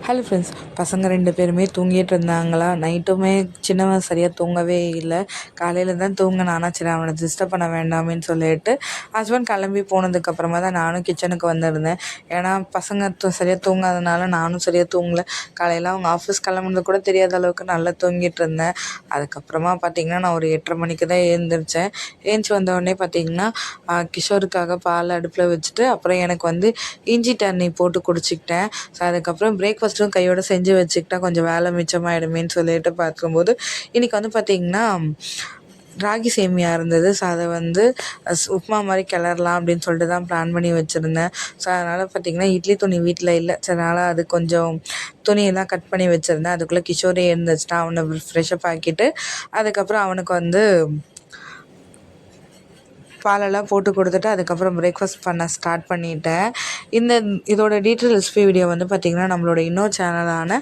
Hello friends, பசங்க 2 பேருமே தூங்கிட்டு இருந்தாங்களா. நைட்டுமே சின்னவன் சரியாக தூங்கவே இல்லை. காலையில் தான் தூங்கினான். ஆனால் சரி அவனை டிஸ்டர்ப் பண்ண வேண்டாமேன்னு சொல்லிட்டு ஹஸ்பண்ட் கிளம்பி போனதுக்கப்புறமா தான் நானும் கிச்சனுக்கு வந்திருந்தேன். ஏன்னா பசங்க சரியாக தூங்காதனால நானும் சரியாக தூங்கலை. காலையில் அவங்க ஆஃபீஸ் கிளம்புனது கூட தெரியாத அளவுக்கு நல்லா தூங்கிட்டு இருந்தேன். அதுக்கப்புறமா பார்த்திங்கன்னா நான் ஒரு 8:30 மணிக்கு தான் எழுந்திரிச்சேன். ஏஞ்சி வந்தோடனே பார்த்திங்கன்னா கிஷோருக்காக பால் அடுப்பில் வச்சுட்டு அப்புறம் எனக்கு வந்து இஞ்சி தண்ணி போட்டு குடிச்சிக்கிட்டேன். ஸோ அதுக்கப்புறம் பிரேக்ஃபாஸ்ட்டும் கையோடு செஞ்சு வச்சுக்கிட்டா கொஞ்சம் வேலை மிச்சமாயிடுமேன்னு சொல்லிட்டு பார்க்கும்போது இன்றைக்கி வந்து பார்த்திங்கன்னா ராகி சேமியா இருந்தது. ஸோ அதை வந்து உப்புமா மாதிரி கிளறலாம் அப்படின்னு சொல்லிட்டு தான் பிளான் பண்ணி வச்சுருந்தேன். ஸோ அதனால் பார்த்திங்கன்னா இட்லி துணி வீட்டில் இல்லை. ஸோ அதனால் அது கொஞ்சம் துணியெல்லாம் கட் பண்ணி வச்சுருந்தேன். அதுக்குள்ளே கிஷோரே இருந்துச்சுன்னா அவனை ஃப்ரெஷ்அப் ஆக்கிட்டு அதுக்கப்புறம் அவனுக்கு வந்து பாலெல்லாம் போட்டு கொடுத்துட்டு அதுக்கப்புறம் பிரேக்ஃபாஸ்ட் பண்ண ஸ்டார்ட் பண்ணிட்டேன். இதோட டீட்டெயில் ரெசிபி வீடியோ வந்து பார்த்திங்கன்னா நம்மளோட இன்னொரு சேனலான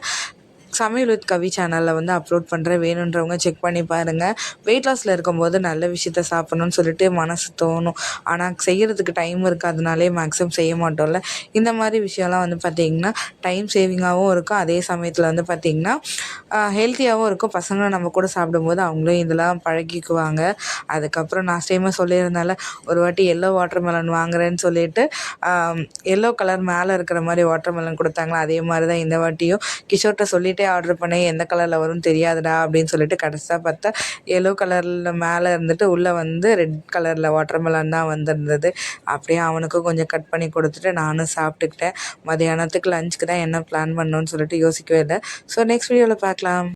சமையல் வித் கவி சேனலில் வந்து அப்லோட் பண்ணுறேன். வேணுன்றவங்க செக் பண்ணி பாருங்கள். வெயிட் லாஸில் இருக்கும்போது நல்ல விஷயத்த சாப்பிட்ணுன்னு சொல்லிட்டு மனசு தோணும். ஆனால் செய்கிறதுக்கு டைம் இருக்காதனாலே மேக்ஸிமம் செய்ய மாட்டோம்ல. இந்த மாதிரி விஷயம்லாம் வந்து பார்த்திங்கன்னா டைம் சேவிங்காகவும் இருக்கும். அதே சமயத்தில் வந்து பார்த்திங்கன்னா ஹெல்த்தியாகவும் இருக்கும். பசங்களை நம்ம கூட சாப்பிடும்போது அவங்களும் இதெல்லாம் பழகிக்குவாங்க. அதுக்கப்புறம் நான் டைமாக சொல்லியிருந்தால ஒரு வாட்டி எல்லோ வாட்டர் மெலன் வாங்குறேன்னு சொல்லிட்டு எல்லோ கலர் மேலே இருக்கிற மாதிரி வாட்டர் மெலன் கொடுத்தாங்களா. அதே மாதிரி தான் இந்த வாட்டியும் கிஷோர்கிட்ட சொல்லிவிட்டு ஆர்டர் பண்ணேன். எந்த கலரில் வரும்னு தெரியாதுடா அப்படின்னு சொல்லிட்டு கடைசியாக பார்த்தா எல்லோ கலரில் மேலே இருந்துட்டு உள்ளே வந்து ரெட் கலரில் வாட்டர்மெலன் தான் வந்திருந்தது. அப்படியே அவனுக்கும் கொஞ்சம் கட் பண்ணி கொடுத்துட்டு நானும் சாப்பிட்டுக்கிட்டேன். மதியானத்துக்கு லஞ்சுக்கு தான் என்ன பிளான் பண்ணணும்னு சொல்லிட்டு யோசிக்கவே இல்லை. ஸோ நெக்ஸ்ட் வீடியோவில் பார்க்கலாம்.